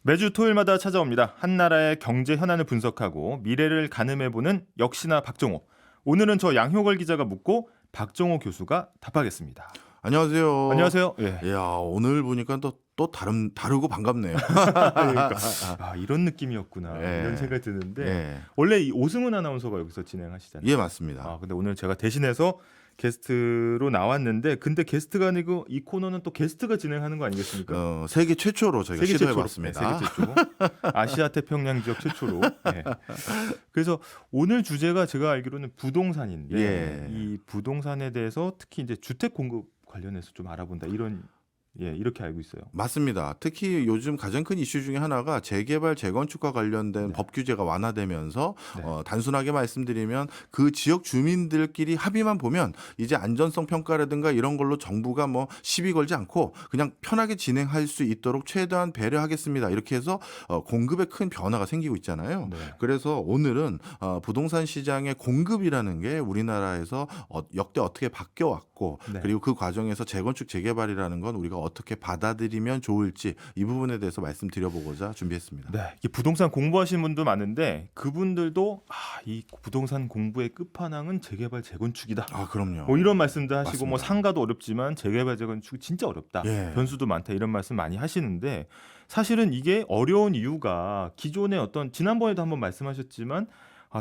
매주 토요일마다 찾아옵니다. 한 나라의 경제 현안을 분석하고 미래를 가늠해보는 역시나 박정호. 오늘은 저 양효걸 기자가 묻고 박정호 교수가 답하겠습니다. 안녕하세요. 안녕하세요. 예. 이야, 오늘 보니까 또 다르고 반갑네요. 그러니까, 이런 느낌이었구나. 예. 이런 생각이 드는데 예. 원래 이 오승훈 아나운서가 여기서 진행하시잖아요. 예, 맞습니다. 근데 오늘 제가 대신해서 게스트로 나왔는데 근데 게스트가 아니고 이 코너는 또 게스트가 진행하는 거 아니겠습니까? 세계 최초로 저희가 시도해봤습니다. 네, 세계 최초. 아시아 태평양 지역 최초로. 네. 그래서 오늘 주제가 제가 알기로는 부동산인데 예. 이 부동산에 대해서 특히 이제 주택 공급 관련해서 좀 알아본다 이렇게 알고 있어요. 맞습니다. 특히 요즘 가장 큰 이슈 중에 하나가 재개발, 재건축과 관련된 네. 법 규제가 완화되면서 네. 단순하게 말씀드리면 그 지역 주민들끼리 합의만 보면 이제 안전성 평가라든가 이런 걸로 정부가 뭐 시비 걸지 않고 그냥 편하게 진행할 수 있도록 최대한 배려하겠습니다. 이렇게 해서 공급에 큰 변화가 생기고 있잖아요. 네. 그래서 오늘은 부동산 시장의 공급이라는 게 우리나라에서 역대 어떻게 바뀌어왔고 네. 그리고 그 과정에서 재건축, 재개발이라는 건 우리가 어떻게 받아들이면 좋을지 이 부분에 대해서 말씀드려보고자 준비했습니다. 네, 이게 부동산 공부하시는 분도 많은데 그분들도 이 부동산 공부의 끝판왕은 재개발, 재건축이다. 그럼요. 뭐 이런 말씀도 하시고 맞습니다. 뭐 상가도 어렵지만 재개발, 재건축 진짜 어렵다. 예. 변수도 많다. 이런 말씀 많이 하시는데 사실은 이게 어려운 이유가 기존의 어떤 지난번에도 한번 말씀하셨지만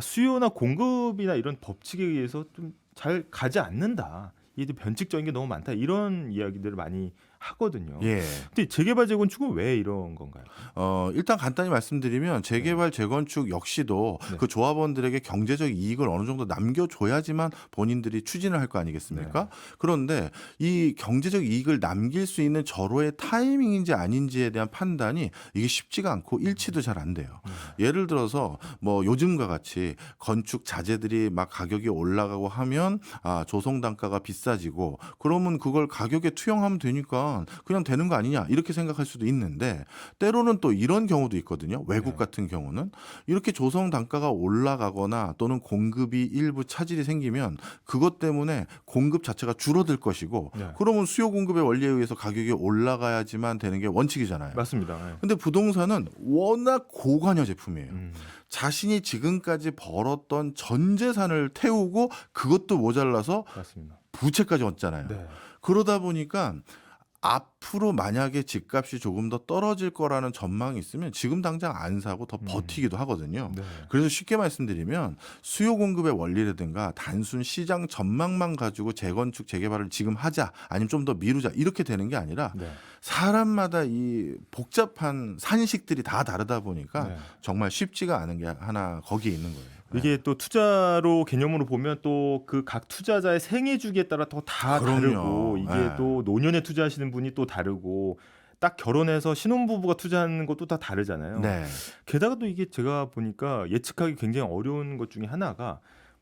수요나 공급이나 이런 법칙에 의해서 좀 잘 가지 않는다. 이게 변칙적인 게 너무 많다. 이런 이야기들을 많이 하거든요. 예. 근데 재개발, 재건축은 왜 이런 건가요? 일단 간단히 말씀드리면 재개발, 재건축 역시도 네. 그 조합원들에게 경제적 이익을 어느 정도 남겨줘야지만 본인들이 추진을 할 거 아니겠습니까? 네. 그런데 이 경제적 이익을 남길 수 있는 절호의 타이밍인지 아닌지에 대한 판단이 이게 쉽지가 않고 일치도 잘 안 돼요. 예를 들어서 뭐 요즘과 같이 건축 자재들이 막 가격이 올라가고 하면 조성 단가가 비싸지고 그러면 그걸 가격에 투영하면 되니까 그냥 되는 거 아니냐 이렇게 생각할 수도 있는데 때로는 또 이런 경우도 있거든요. 외국 네. 같은 경우는 이렇게 조성 단가가 올라가거나 또는 공급이 일부 차질이 생기면 그것 때문에 공급 자체가 줄어들 것이고 네. 그러면 수요 공급의 원리에 의해서 가격이 올라가야지만 되는 게 원칙이잖아요. 맞습니다. 네. 근데 부동산은 워낙 고관여 제품이에요. 음. 자신이 지금까지 벌었던 전 재산을 태우고 그것도 모자라서 맞습니다. 부채까지 얹잖아요. 네. 그러다 보니까 앞으로 만약에 집값이 조금 더 떨어질 거라는 전망이 있으면 지금 당장 안 사고 더 버티기도 하거든요. 네. 그래서 쉽게 말씀드리면 수요 공급의 원리라든가 단순 시장 전망만 가지고 재건축, 재개발을 지금 하자 아니면 좀 더 미루자 이렇게 되는 게 아니라 네. 사람마다 이 복잡한 산식들이 다 다르다 보니까 네. 정말 쉽지가 않은 게 하나 거기에 있는 거예요. 이게 또 투자로 개념으로 보면 또 그 각 투자자의 생애 주기에 따라 또 다 그럼요. 다르고 이게 네. 또 노년에 투자하시는 분이 또 다르고 딱 결혼해서 신혼부부가 투자하는 것도 다 다르잖아요. 네. 게다가 또 이게 제가 보니까 예측하기 굉장히 어려운 것 중에 하나가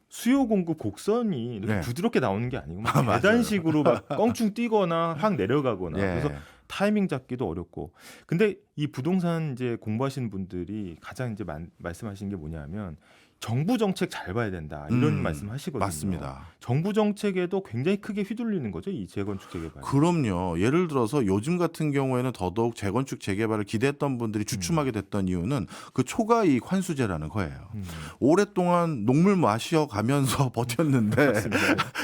수요 공급 곡선이 이렇게 네. 부드럽게 나오는 게 아니고 맞아요. 계단식으로 막 껑충 뛰거나 확 내려가거나 예. 그래서 타이밍 잡기도 어렵고. 근데 이 부동산 이제 공부하시는 분들이 가장 이제 말씀하시는 게 뭐냐면 정부 정책 잘 봐야 된다 이런 말씀하시거든요. 맞습니다. 정부 정책에도 굉장히 크게 휘둘리는 거죠, 이 재건축 재개발. 그럼요. 예를 들어서 요즘 같은 경우에는 더더욱 재건축 재개발을 기대했던 분들이 주춤하게 됐던 이유는 그 초과이익 환수제라는 거예요. 오랫동안 녹물 마셔가면서 버텼는데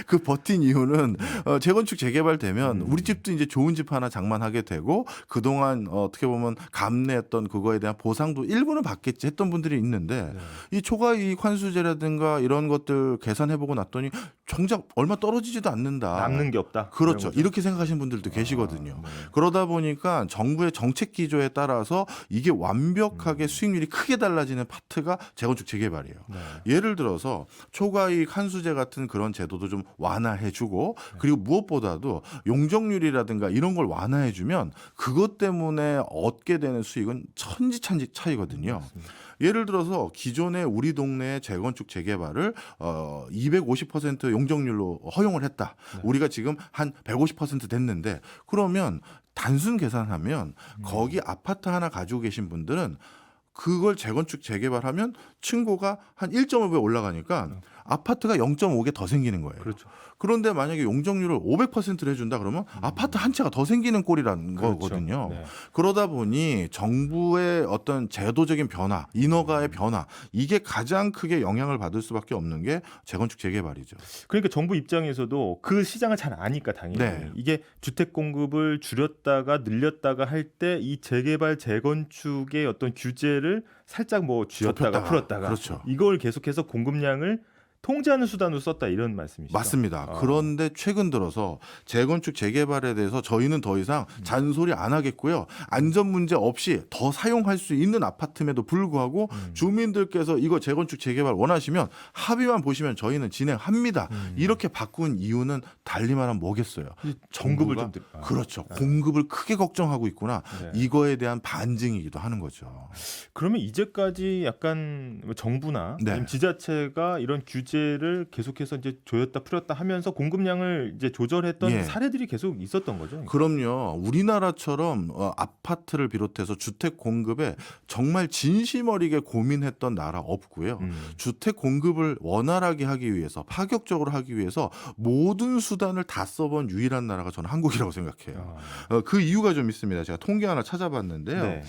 그 버틴 이유는 재건축 재개발 되면 우리 집도 이제 좋은 집 하나 장만하게 되고 그동안 어떻게 보면 감내했던 그거에 대한 보상도 일부는 받겠지 했던 분들이 있는데 이 초과이익 환수제라든가 이런 것들 계산해보고 났더니 정작 얼마 떨어지지도 않는다. 남는 게 없다. 그렇죠. 그런 거죠. 이렇게 생각하시는 분들도 계시거든요. 네. 그러다 보니까 정부의 정책 기조에 따라서 이게 완벽하게 수익률이 크게 달라지는 파트가 재건축 재개발이에요. 네. 예를 들어서 초과이익 환수제 같은 그런 제도도 좀 완화해주고 그리고 무엇보다도 용적률이라든가 이런 걸 완화해주면 그것 때문에 얻게 되는 수익은 천지찬지 차이거든요. 맞습니다. 예를 들어서 기존의 우리 동네의 재건축 재개발을 250% 용적률로 허용을 했다. 우리가 지금 한 150% 됐는데 그러면 단순 계산하면 거기 아파트 하나 가지고 계신 분들은 그걸 재건축 재개발하면 층고가 한 1.5배 올라가니까 아파트가 0.5개 더 생기는 거예요. 그렇죠. 그런데 만약에 용적률을 500%를 해준다 그러면 아파트 한 채가 더 생기는 꼴이라는 그렇죠. 거거든요. 네. 그러다 보니 정부의 어떤 제도적인 변화, 인허가의 변화 이게 가장 크게 영향을 받을 수밖에 없는 게 재건축 재개발이죠. 그러니까 정부 입장에서도 그 시장을 잘 아니까 당연히 네. 이게 주택 공급을 줄였다가 늘렸다가 할 때 이 재개발 재건축의 어떤 규제를 살짝 뭐 쥐었다가 좁혔다가. 풀었다가 그렇죠. 이걸 계속해서 공급량을 통제하는 수단으로 썼다 이런 말씀이시죠? 맞습니다. 아. 그런데 최근 들어서 재건축 재개발에 대해서 저희는 더 이상 잔소리 안 하겠고요. 안전 문제 없이 더 사용할 수 있는 아파트임에도 불구하고 주민들께서 이거 재건축 재개발 원하시면 합의만 보시면 저희는 진행합니다. 이렇게 바꾼 이유는 달리만하면 뭐겠어요. 공급을 정부가 좀 그렇죠. 공급을 크게 걱정하고 있구나. 네. 이거에 대한 반증이기도 하는 거죠. 그러면 이제까지 약간 정부나 네. 아니면 지자체가 이런 규제를 계속해서 이제 조였다 풀었다 하면서 공급량을 이제 조절했던 예. 사례들이 계속 있었던 거죠. 그럼요. 우리나라처럼 아파트를 비롯해서 주택 공급에 정말 진심 어리게 고민했던 나라 없고요. 주택 공급을 원활하게 하기 위해서 파격적으로 하기 위해서 모든 수단을 다 써본 유일한 나라가 저는 한국이라고 생각해요. 그 이유가 좀 있습니다. 제가 통계 하나 찾아봤는데요. 네.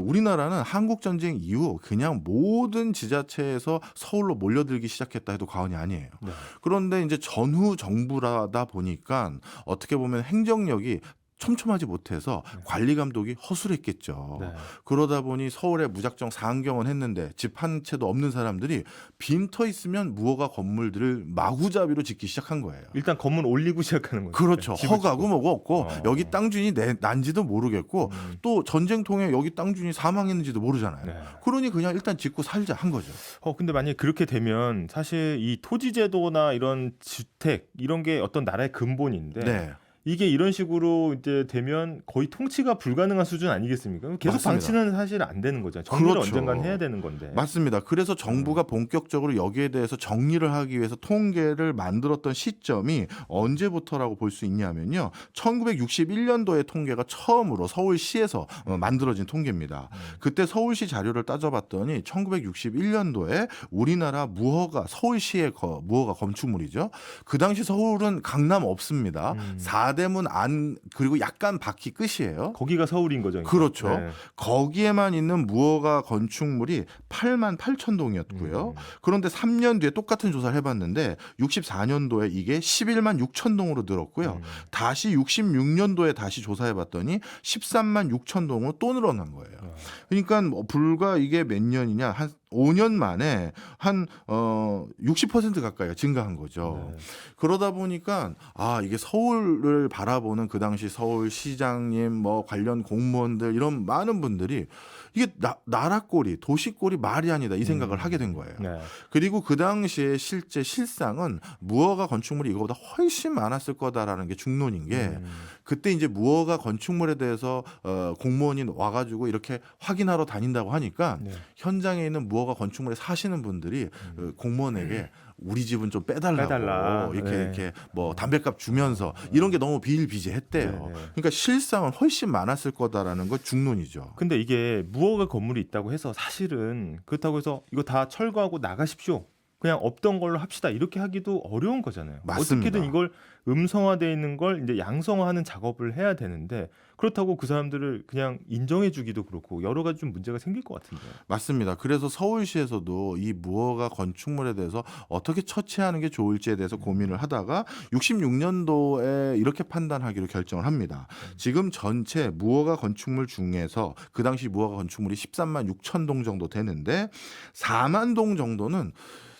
우리나라는 한국 전쟁 이후 그냥 모든 지자체에서 서울로 몰려들기 시작했다 해도 과언이 아니에요. 네. 그런데 이제 전후 정부라다 보니까 어떻게 보면 행정력이 촘촘하지 못해서 관리 감독이 허술했겠죠. 네. 그러다 보니 서울에 무작정 상경원 했는데 집 한 채도 없는 사람들이 빈터 있으면 무허가 건물들을 마구잡이로 짓기 시작한 거예요. 일단 건물 올리고 시작하는 거죠. 그렇죠. 집을 허가고 짓고. 뭐고 없고 어. 여기 땅 주인이 난지도 모르겠고 또 전쟁통에 여기 땅 주인이 사망했는지도 모르잖아요. 네. 그러니 그냥 일단 짓고 살자 한 거죠. 근데 만약에 그렇게 되면 사실 이 토지 제도나 이런 주택 이런 게 어떤 나라의 근본인데 네. 이게 이런 식으로 이제 되면 거의 통치가 불가능한 수준 아니겠습니까? 계속 맞습니다. 방치는 사실 안 되는 거잖아요. 정리를 그렇죠. 언젠간 해야 되는 건데. 맞습니다. 그래서 정부가 본격적으로 여기에 대해서 정리를 하기 위해서 통계를 만들었던 시점이 언제부터라고 볼 수 있냐면요. 1961년도의 통계가 처음으로 서울시에서 만들어진 통계입니다. 그때 서울시 자료를 따져봤더니 1961년도에 우리나라 무허가 서울시의 무허가 건축물이죠. 그 당시 서울은 강남 없습니다. 4대문 안 그리고 약간 바퀴 끝이에요. 거기가 서울인 거죠. 그러니까. 그렇죠. 네. 거기에만 있는 무허가 건축물이 8만 8천 동이었고요. 그런데 3년 뒤에 똑같은 조사를 해봤는데 64년도에 이게 11만 6천 동으로 늘었고요. 다시 66년도에 다시 조사해봤더니 13만 6천 동으로 또 늘어난 거예요. 그러니까 뭐 불과 이게 몇 년이냐 한 5년 만에 한 60% 가까이 증가한 거죠. 네. 그러다 보니까 이게 서울을 바라보는 그 당시 서울시장님 뭐 관련 공무원들 이런 많은 분들이 이게 나라 꼴이 도시 꼴이 말이 아니다 이 생각을 하게 된 거예요. 네. 그리고 그 당시에 실제 실상은 무허가 건축물이 이거보다 훨씬 많았을 거다라는 게 중론인 게 그때 이제 무허가 건축물에 대해서 공무원이 와가지고 이렇게 확인하러 다닌다고 하니까 네. 현장에 있는 무허가 건축물에 사시는 분들이 공무원에게 우리 집은 좀 빼달라. 이렇게 네. 이렇게 뭐 담배값 주면서 이런 게 너무 비일비재했대요. 네, 네. 그러니까 실상은 훨씬 많았을 거다라는 거 중론이죠. 근데 이게 무허가 건물이 있다고 해서 사실은 그렇다고 해서 이거 다 철거하고 나가십시오. 그냥 없던 걸로 합시다. 이렇게 하기도 어려운 거잖아요. 맞습니다. 어떻게든 이걸 음성화되어 있는 걸 이제 양성화하는 작업을 해야 되는데 그렇다고 그 사람들을 그냥 인정해 주기도 그렇고 여러 가지 좀 문제가 생길 것 같은데요. 맞습니다. 그래서 서울시에서도 이 무허가 건축물에 대해서 어떻게 처치하는 게 좋을지에 대해서 고민을 하다가 66년도에 이렇게 판단하기로 결정을 합니다. 지금 전체 무허가 건축물 중에서 그 당시 무허가 건축물이 13만 6천 동 정도 되는데 4만 동 정도는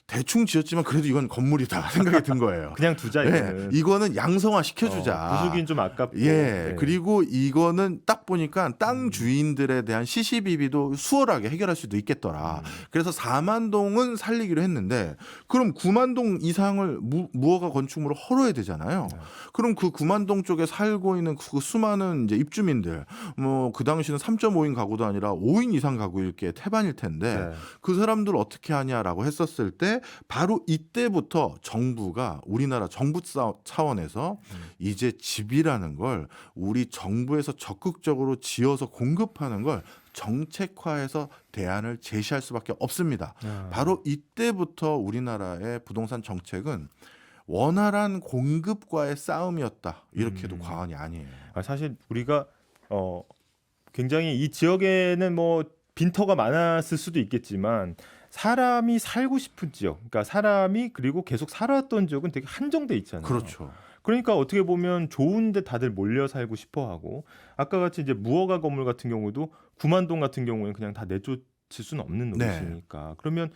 대충 지었지만 그래도 이건 건물이다 생각이 든 거예요. 그냥 두자 이거는. 이거는 양성화 시켜주자. 부수긴 좀 아깝고. 예, 네. 그리고 이거는 딱 보니까 땅 주인들에 대한 시시비비도 수월하게 해결할 수도 있겠더라. 그래서 4만 동은 살리기로 했는데 그럼 9만 동 이상을 무허가 건축물을 헐어야 되잖아요. 그럼 그 9만 동 쪽에 살고 있는 그 수많은 이제 입주민들, 뭐 그 당시는 3.5인 가구도 아니라 5인 이상 가구일 게 태반일 텐데 네. 그 사람들 어떻게 하냐라고 했었을 때 바로 이때부터 정부가 우리나라 정부 차원에서 이제 집이라는 걸 우리 정부에서 적극적으로 지어서 공급하는 걸 정책화해서 대안을 제시할 수밖에 없습니다. 아. 바로 이때부터 우리나라의 부동산 정책은 원활한 공급과의 싸움이었다. 이렇게도 과언이 아니에요. 사실 우리가 굉장히 이 지역에는 뭐 빈터가 많았을 수도 있겠지만 사람이 살고 싶은 지역, 그러니까 사람이 그리고 계속 살아왔던 지역은 되게 한정돼 있잖아요. 그렇죠. 그러니까 어떻게 보면 좋은데 다들 몰려 살고 싶어하고 아까 같이 이제 무허가 건물 같은 경우도 구만동 같은 경우는 그냥 다 내쫓을 수는 없는 네. 노릇이니까 그러면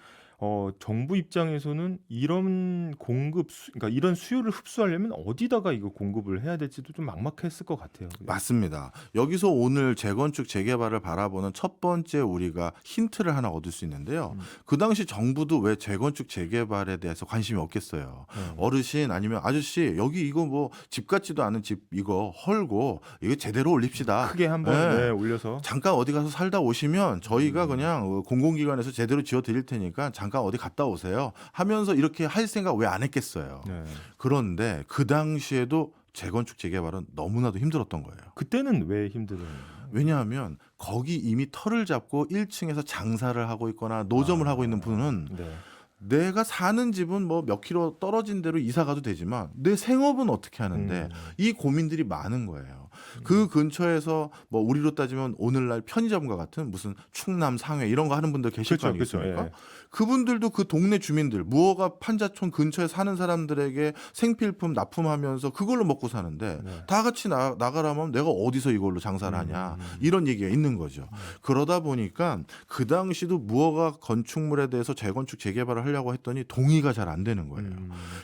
정부 입장에서는 이런 그러니까 이런 수요를 흡수하려면 어디다가 이거 공급을 해야 될지도 좀 막막했을 것 같아요. 맞습니다. 여기서 오늘 재건축 재개발을 바라보는 첫 번째 우리가 힌트를 하나 얻을 수 있는데요. 그 당시 정부도 왜 재건축 재개발에 대해서 관심이 없겠어요. 어르신 아니면 아저씨 여기 이거 뭐 집 같지도 않은 집 이거 헐고 이거 제대로 올립시다. 크게 한번 네. 올려서 잠깐 어디 가서 살다 오시면 저희가 그냥 공공기관에서 제대로 지어 드릴 테니까 잠깐 어디 갔다 오세요 하면서 이렇게 할 생각 왜 안 했겠어요. 네. 그런데 그 당시에도 재건축 재개발은 너무나도 힘들었던 거예요. 그때는 왜 힘들어요? 왜냐하면 거기 이미 터를 잡고 1층에서 장사를 하고 있거나 노점을 하고 있는 분은 네. 내가 사는 집은 뭐 몇 킬로 떨어진 데로 이사 가도 되지만 내 생업은 어떻게 하는데 이 고민들이 많은 거예요. 그 근처에서 뭐 우리로 따지면 오늘날 편의점과 같은 무슨 충남 상회 이런 거 하는 분들 계실 거 아니겠습니까? 예. 그분들도 그 동네 주민들 무허가 판자촌 근처에 사는 사람들에게 생필품 납품하면서 그걸로 먹고 사는데 네. 다 같이 나가라면 내가 어디서 이걸로 장사를 하냐 이런 얘기가 있는 거죠. 그러다 보니까 그 당시도 무허가 건축물에 대해서 재건축 재개발을 하려고 했더니 동의가 잘 안 되는 거예요.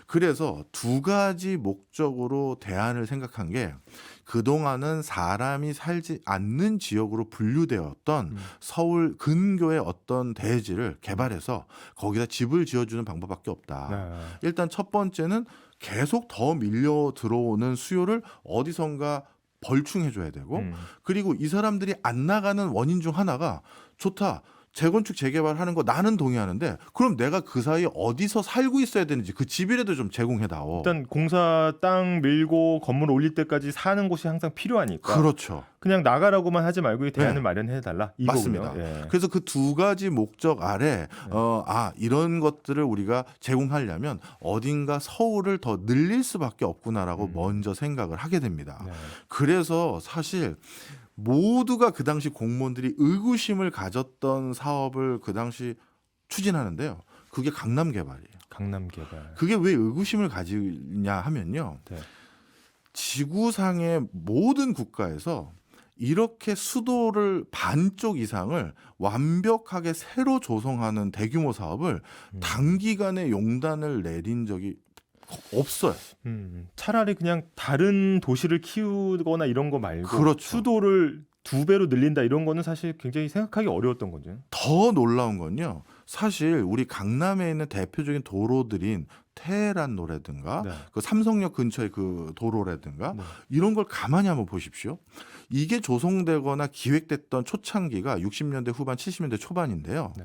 그래서 두 가지 목적으로 대안을 생각한 게 그동안은 사람이 살지 않는 지역으로 분류되었던 서울 근교의 어떤 대지를 개발해서 거기다 집을 지어주는 방법밖에 없다. 네. 일단 첫 번째는 계속 더 밀려 들어오는 수요를 어디선가 벌충해줘야 되고 그리고 이 사람들이 안 나가는 원인 중 하나가 좋다. 재건축 재개발하는 거 나는 동의하는데 그럼 내가 그 사이에 어디서 살고 있어야 되는지 그 집이라도 좀 제공해다오. 일단 공사 땅 밀고 건물 올릴 때까지 사는 곳이 항상 필요하니까 그렇죠. 그냥 나가라고만 하지 말고 이 대안을 네. 마련해달라 이거군요. 맞습니다. 예. 그래서 그 두 가지 목적 아래 이런 것들을 우리가 제공하려면 어딘가 서울을 더 늘릴 수밖에 없구나라고 먼저 생각을 하게 됩니다. 네. 그래서 사실 모두가 그 당시 공무원들이 의구심을 가졌던 사업을 그 당시 추진하는데요. 그게 강남 개발이에요. 강남 개발. 그게 왜 의구심을 가지냐 하면요. 네. 지구상의 모든 국가에서 이렇게 수도를 반쪽 이상을 완벽하게 새로 조성하는 대규모 사업을 단기간에 용단을 내린 적이 없어요. 차라리 그냥 다른 도시를 키우거나 이런 거 말고 그렇죠. 수도를 2배로 늘린다 이런 거는 사실 굉장히 생각하기 어려웠던 거죠. 더 놀라운 건요. 사실 우리 강남에 있는 대표적인 도로들인 테헤란로라든가 네. 그 삼성역 근처의 그 도로라든가 네. 이런 걸 가만히 한번 보십시오. 이게 조성되거나 기획됐던 초창기가 60년대 후반 70년대 초반인데요. 네.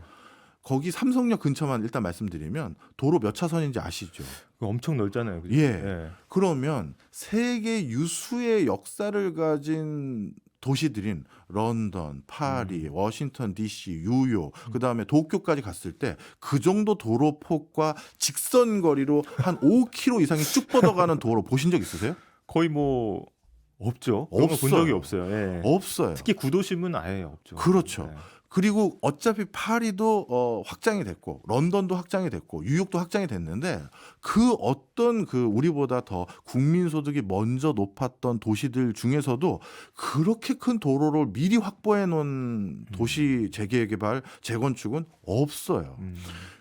거기 삼성역 근처만 일단 말씀드리면 도로 몇 차선인지 아시죠? 그거 엄청 넓잖아요. 그죠? 예. 그러면 세계 유수의 역사를 가진 도시들인 런던, 파리, 워싱턴 DC, 뉴욕, 그다음에 도쿄까지 갔을 때 그 정도 도로폭과 직선 거리로 한 5km 이상이 쭉 뻗어가는 도로 보신 적 있으세요? 거의 뭐 없죠. 그런 거 본 없어요. 적이 없어요. 예. 없어요. 특히 구도심은 아예 없죠. 그렇죠. 네. 그리고 어차피 파리도 확장이 됐고 런던도 확장이 됐고 뉴욕도 확장이 됐는데 그 어떤 그 우리보다 더 국민 소득이 먼저 높았던 도시들 중에서도 그렇게 큰 도로를 미리 확보해 놓은 도시 재개발 재건축은 없어요.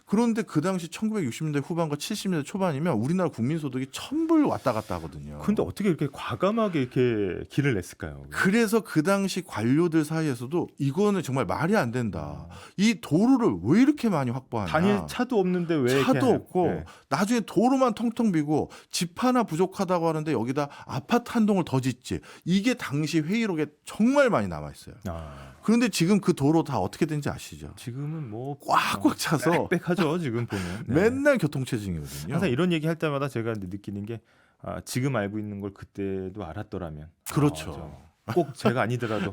그런데 그 당시 1960년대 후반과 70년대 초반이면 우리나라 국민 소득이 1,000불 왔다 갔다 하거든요. 근데 어떻게 이렇게 과감하게 이렇게 길을 냈을까요? 그래서 그 당시 관료들 사이에서도 이거는 정말 말이 안 된다. 이 도로를 왜 이렇게 많이 확보하냐. 다닐 차도 없는데 왜 차도 이렇게 없고 네. 나중에 도로만 텅텅 비고 집 하나 부족하다고 하는데 여기다 아파트 한 동을 더 짓지. 이게 당시 회의록에 정말 많이 남아 있어요. 그런데 지금 그 도로 다 어떻게 된지 아시죠? 지금은 뭐 꽉꽉 차서 빽빽하죠 지금 보면. 네. 맨날 교통체증이거든요. 항상 이런 얘기 할 때마다 제가 느끼는 게 지금 알고 있는 걸 그때도 알았더라면. 그렇죠. 꼭 제가 아니더라도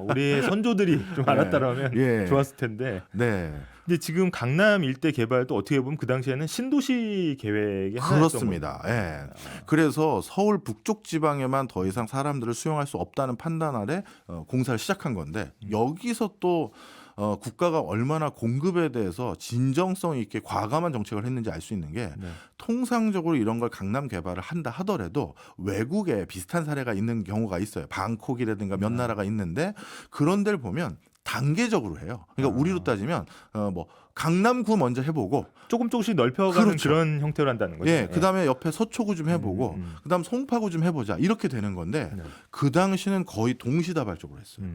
우리 선조들이 좀 네. 알았다라면 예. 좋았을 텐데. 네. 근데 지금 강남 일대 개발도 어떻게 보면 그 당시에는 신도시 계획의 하나였던 그렇습니다. 겁니다. 예. 그래서 서울 북쪽 지방에만 더 이상 사람들을 수용할 수 없다는 판단 아래 공사를 시작한 건데 여기서 또 국가가 얼마나 공급에 대해서 진정성 있게 과감한 정책을 했는지 알 수 있는 게 네. 통상적으로 이런 걸 강남 개발을 한다 하더라도 외국에 비슷한 사례가 있는 경우가 있어요. 방콕이라든가 몇 나라가 있는데 그런 데를 보면 단계적으로 해요. 그러니까 우리로 따지면 뭐 강남구 먼저 해보고 조금씩 넓혀가는 그렇죠. 그런 형태로 한다는 거죠. 예, 그다음에 옆에 서초구 좀 해보고 음. 그다음 송파구 좀 해보자 이렇게 되는 건데 네. 그 당시는 거의 동시다발적으로 했어요.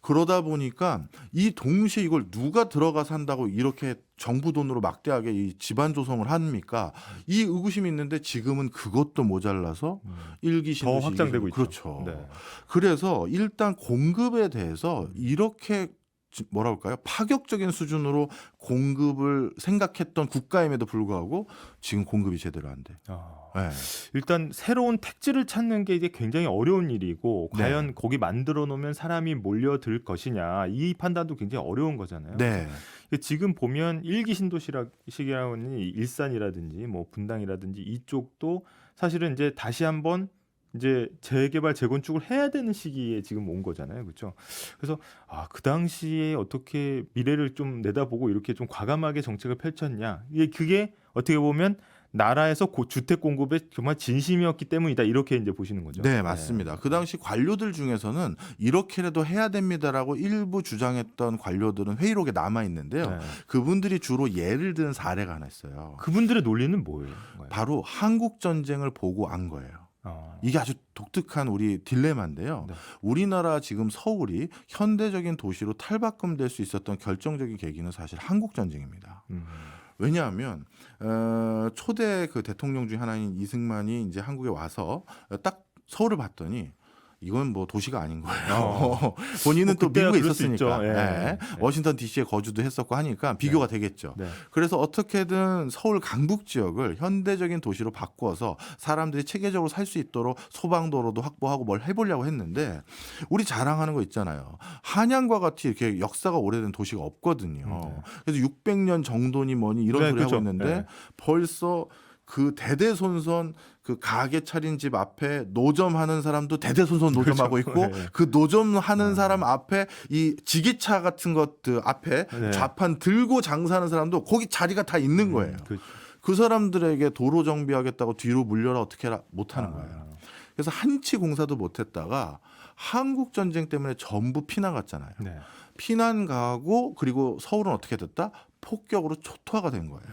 그러다 보니까 이 동시에 이걸 누가 들어가서 한다고 이렇게 정부 돈으로 막대하게 이 집안 조성을 합니까? 이 의구심이 있는데 지금은 그것도 모자라서 일기 더 신도시 확장되고 있죠. 그렇죠. 네. 그래서 일단 공급에 대해서 이렇게 뭐라 할까요? 파격적인 수준으로 공급을 생각했던 국가임에도 불구하고 지금 공급이 제대로 안 돼. 네. 일단 새로운 택지를 찾는 게 이제 굉장히 어려운 일이고 네. 과연 거기 만들어 놓으면 사람이 몰려들 것이냐 이 판단도 굉장히 어려운 거잖아요. 네. 지금 보면 일기 신도시라는 일산이라든지 뭐 분당이라든지 이쪽도 사실은 이제 다시 한번 이제 재개발 재건축을 해야 되는 시기에 지금 온 거잖아요, 그렇죠? 그래서 그 당시에 어떻게 미래를 좀 내다보고 이렇게 좀 과감하게 정책을 펼쳤냐? 그게 어떻게 보면 나라에서 주택 공급에 정말 진심이었기 때문이다 이렇게 이제 보시는 거죠. 네, 맞습니다. 그 당시 관료들 중에서는 이렇게라도 해야 됩니다라고 일부 주장했던 관료들은 회의록에 남아 있는데요. 네. 그분들이 주로 예를 든 사례가 하나 있어요. 그분들의 논리는 뭐예요? 바로 한국 전쟁을 보고 안 거예요. 이게 아주 독특한 우리 딜레마인데요. 네. 우리나라 지금 서울이 현대적인 도시로 탈바꿈될 수 있었던 결정적인 계기는 사실 한국 전쟁입니다. 왜냐하면 초대 그 대통령 중 하나인 이승만이 이제 한국에 와서 딱 서울을 봤더니 이건 뭐 도시가 아닌 거예요. 본인은 또 그때야 미국에 그럴 수 있었으니까 있죠. 예. 네. 워싱턴 DC에 거주도 했었고 하니까 비교가 되겠죠. 네. 그래서 어떻게든 서울 강북 지역을 현대적인 도시로 바꿔서 사람들이 체계적으로 살 수 있도록 소방도로도 확보하고 뭘 해보려고 했는데 우리 자랑하는 거 있잖아요. 한양과 같이 이렇게 역사가 오래된 도시가 없거든요. 그래서 600년 정도니 뭐니 이런 네, 소리 그렇죠. 하고 있는데 네. 벌써 그 대대손손 그 가게 차린 집 앞에 노점하는 사람도 대대손손 노점하고 그렇죠. 있고 네. 그 노점하는 사람 앞에 이 지게차 같은 것들 앞에 네. 좌판 들고 장사하는 사람도 거기 자리가 다 있는 거예요. 그 사람들에게 도로 정비하겠다고 뒤로 물려라 어떻게 해라 못하는 거예요. 그래서 한치 공사도 못했다가 한국 전쟁 때문에 전부 피난 갔잖아요. 네. 피난 가고 그리고 서울은 어떻게 됐다? 폭격으로 초토화가 된 거예요.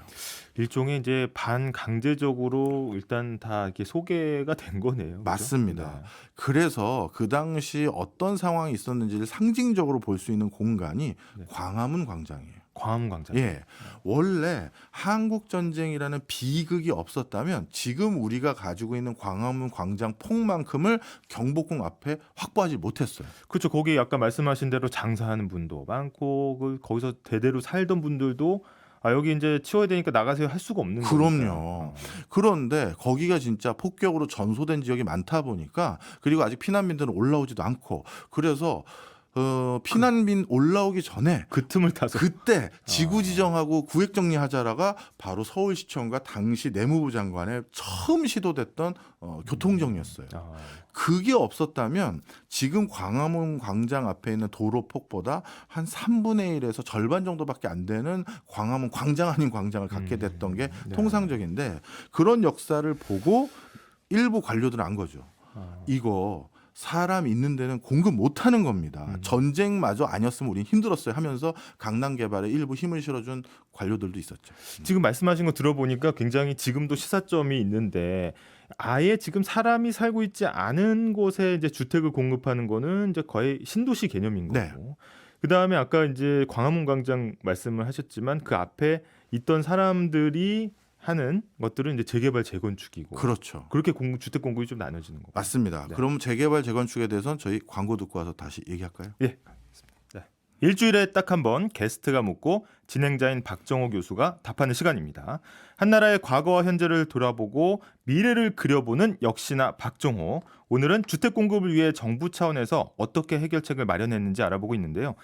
일종의 이제 반강제적으로 일단 다 이렇게 소개가 된 거네요. 그죠? 맞습니다. 네. 그래서 그 당시 어떤 상황이 있었는지를 상징적으로 볼 수 있는 공간이 네. 광화문 광장이에요. 광화문 광장. 예. 원래 한국 전쟁이라는 비극이 없었다면 지금 우리가 가지고 있는 광화문 광장 폭만큼을 경복궁 앞에 확보하지 못했어요. 그렇죠. 거기 아까 말씀하신 대로 장사하는 분도 많고 거기서 대대로 살던 분들도 여기 이제 치워야 되니까 나가세요 할 수가 없는 거죠. 그럼요. 그런데 거기가 진짜 폭격으로 전소된 지역이 많다 보니까 그리고 아직 피난민들은 올라오지도 않고 그래서 피난민 올라오기 전에 그 틈을 타서 그때 지구 지정하고 구획 정리하자라가 바로 서울시청과 당시 내무부 장관의 처음 시도됐던 교통 정리였어요. 그게 없었다면 지금 광화문 광장 앞에 있는 도로 폭보다 한 3분의 1에서 절반 정도밖에 안 되는 광화문 광장 아닌 광장을 갖게 됐던 게 네. 통상적인데 그런 역사를 보고 일부 관료들은 안 거죠. 이거 사람 있는 데는 공급 못하는 겁니다. 전쟁마저 아니었으면 우린 힘들었어요 하면서 강남 개발에 일부 힘을 실어준 관료들도 있었죠. 지금 말씀하신 거 들어보니까 굉장히 지금도 시사점이 있는데 아예 지금 사람이 살고 있지 않은 곳에 이제 주택을 공급하는 거는 이제 거의 신도시 개념인 거고. 네. 그다음에 아까 이제 광화문 광장 말씀을 하셨지만 그 앞에 있던 사람들이 하는 것들은 이제 재개발 재건축이고. 그렇죠. 그렇게 주택 공급이 좀 나눠지는 거고. 맞습니다. 네. 그럼 재개발 재건축에 대해서는 저희 광고 듣고 와서 다시 얘기할까요? 예. 일주일에 딱 한 번 게스트가 묻고 진행자인 박정호 교수가 답하는 시간입니다. 한나라의 과거와 현재를 돌아보고 미래를 그려보는 역시나 박정호. 오늘은 주택 공급을 위해 정부 차원에서 어떻게 해결책을 마련했는지 알아보고 있는데요.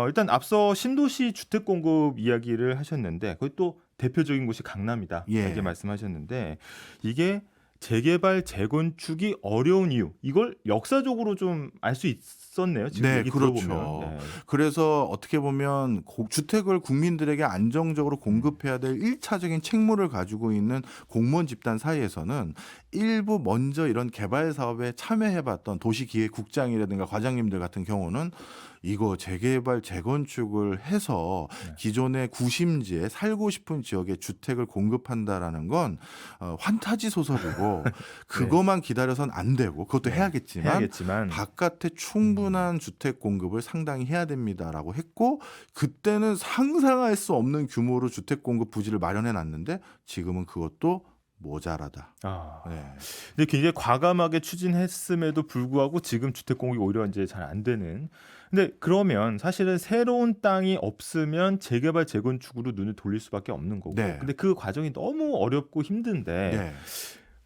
일단 앞서 신도시 주택 공급 이야기를 하셨는데 그것도 대표적인 곳이 강남이다. 예. 이렇게 말씀하셨는데 이게 재개발 재건축이 어려운 이유 이걸 역사적으로 좀 알 수 있었네요. 지금 네, 얘기 그렇죠. 들어보면. 네. 그래서 어떻게 보면 주택을 국민들에게 안정적으로 공급해야 될 1차적인 책무를 가지고 있는 공무원 집단 사이에서는 일부 먼저 이런 개발 사업에 참여해봤던 도시기획국장이라든가 과장님들 같은 경우는 이거 재개발 재건축을 해서 네. 기존의 구심지에 살고 싶은 지역에 주택을 공급한다라는 건 환타지 소설이고 그것만 기다려선 안 되고 그것도 네. 해야겠지만 바깥에 충분한 주택 공급을 상당히 해야 됩니다라고 했고 그때는 상상할 수 없는 규모로 주택 공급 부지를 마련해 놨는데 지금은 그것도 모자라다. 아, 네. 근데 굉장히 과감하게 추진했음에도 불구하고 지금 주택 공급이 오히려 이제 잘 안 되는. 근데 그러면 사실은 새로운 땅이 없으면 재개발 재건축으로 눈을 돌릴 수밖에 없는 거고. 네. 근데 그 과정이 너무 어렵고 힘든데. 네.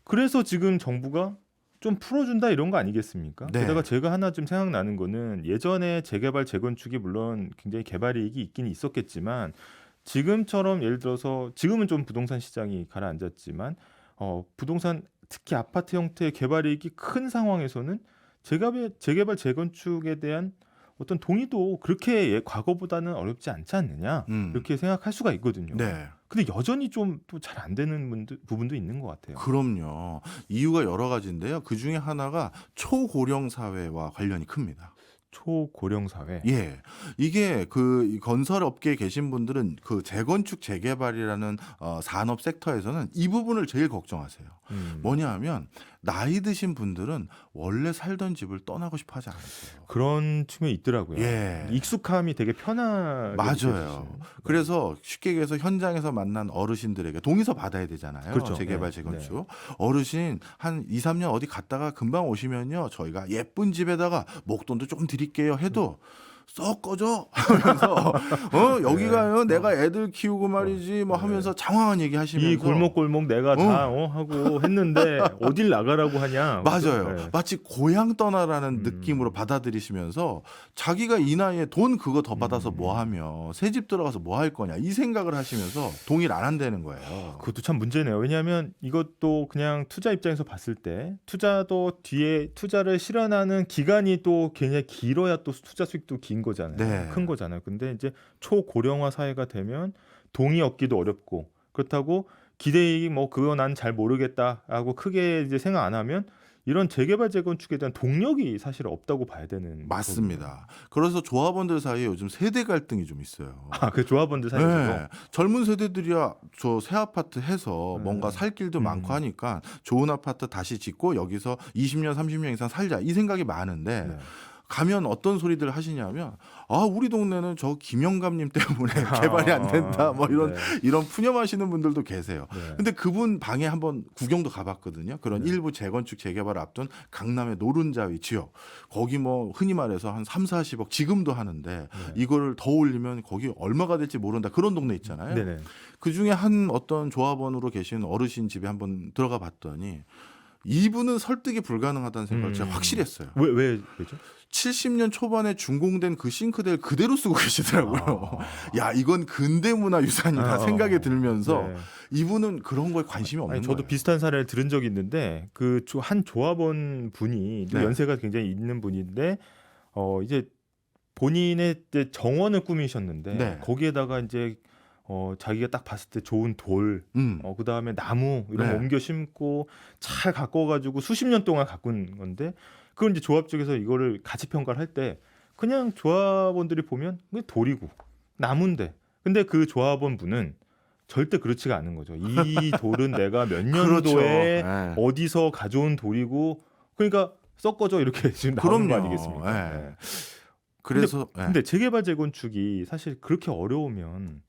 그래서 지금 정부가 좀 풀어준다 이런 거 아니겠습니까? 네. 게다가 제가 하나 좀 생각나는 거는 예전에 재개발 재건축이 물론 굉장히 개발 이익이 있긴 있었겠지만 지금처럼 예를 들어서 지금은 좀 부동산 시장이 가라앉았지만 부동산 특히 아파트 형태의 개발 이익이 큰 상황에서는 재개발 재건축에 대한 어떤 동의도 그렇게 과거보다는 어렵지 않지 않느냐 이렇게 생각할 수가 있거든요. 네. 근데 여전히 좀 또 잘 안 되는 부분도 있는 것 같아요. 그럼요. 이유가 여러 가지인데요. 그 중에 하나가 초고령 사회와 관련이 큽니다. 초고령 사회. 예. 이게 그 건설 업계에 계신 분들은 그 재건축 재개발이라는 산업 섹터에서는 이 부분을 제일 걱정하세요. 뭐냐 하면 나이 드신 분들은 원래 살던 집을 떠나고 싶어 하지 않으세요. 그런 측면이 있더라고요. 예. 익숙함이 되게 편하게 맞아요. 느껴지시는. 그래서 쉽게 얘기해서 현장에서 만난 어르신들에게 동의서 받아야 되잖아요. 그렇죠. 재개발 네. 재건축. 어르신 한 2, 3년 어디 갔다가 금방 오시면요. 저희가 예쁜 집에다가 목돈도 좀 드릴게요 해도 썩 꺼져 하면서 여기가요 내가 애들 키우고 말이지 뭐 하면서 장황한 얘기 하시면서 이 골목골목 내가 다 하고 했는데 어딜 나가라고 하냐. 맞아요. 네. 마치 고향 떠나라는 느낌으로 받아들이시면서 자기가 이 나이에 돈 그거 더 받아서 뭐 하며 새 집 들어가서 뭐 할 거냐 이 생각을 하시면서 동의를 안 한다는 거예요. 그것도 참 문제네요. 왜냐하면 이것도 그냥 투자 입장에서 봤을 때 투자도 뒤에 투자를 실현하는 기간이 또 굉장히 길어야 또 투자 수익도 긴 거잖아요. 네. 큰 거잖아요. 근데 이제 초고령화 사회가 되면 동의 얻기도 어렵고 그렇다고 기대이익 뭐 그거 난 잘 모르겠다라고 크게 이제 생각 안 하면 이런 재개발 재건축에 대한 동력이 사실 없다고 봐야 되는 맞습니다. 그래서 조합원들 사이에 요즘 세대 갈등이 좀 있어요. 그 조합원들 사이에서도. 네. 젊은 세대들이야 저 새 아파트 해서 네. 뭔가 살 길도 많고 하니까 좋은 아파트 다시 짓고 여기서 20년, 30년 이상 살자 이 생각이 많은데 네. 가면 어떤 소리들 하시냐면 우리 동네는 저 김영감님 때문에 개발이 안 된다 뭐 이런 네. 이런 푸념하시는 분들도 계세요. 네. 근데 그분 방에 한번 구경도 가봤거든요. 그런 네. 일부 재건축 재개발을 앞둔 강남의 노른자위 지역 거기 뭐 흔히 말해서 한 3, 40억 지금도 하는데 이거를 더 올리면 거기 얼마가 될지 모른다 그런 동네 있잖아요. 네네. 그 중에 한 어떤 조합원으로 계신 어르신 집에 한번 들어가 봤더니 이분은 설득이 불가능하다는 생각을 제가 확실히 했어요. 왜죠? 70년 초반에 준공된 그 싱크대를 그대로 쓰고 계시더라고요. 야, 이건 근대문화 유산이다 생각이 들면서 네. 이분은 그런 거에 관심이 없는 아니, 저도 거예요. 비슷한 사례를 들은 적이 있는데 그 한 조합원 분이 네. 연세가 굉장히 있는 분인데 이제 본인의 이제 정원을 꾸미셨는데 네. 거기에다가 이제 자기가 딱 봤을 때 좋은 돌, 그다음에 나무 이런 네. 거 옮겨 심고 잘 가꿔가지고 수십 년 동안 가꾼 건데 그걸 이제 조합 쪽에서 이거를 가치 평가를 할 때 그냥 조합원들이 보면 그게 돌이고 나무인데 근데 그 조합원 분은 절대 그렇지가 않은 거죠. 이 돌은 내가 몇 그렇죠. 년도에 네. 어디서 가져온 돌이고 그러니까 섞어져 이렇게 지금 나오는 거 그럼요. 아니겠습니까? 네. 네. 그래서 근데 재개발 재건축이 사실 그렇게 어려우면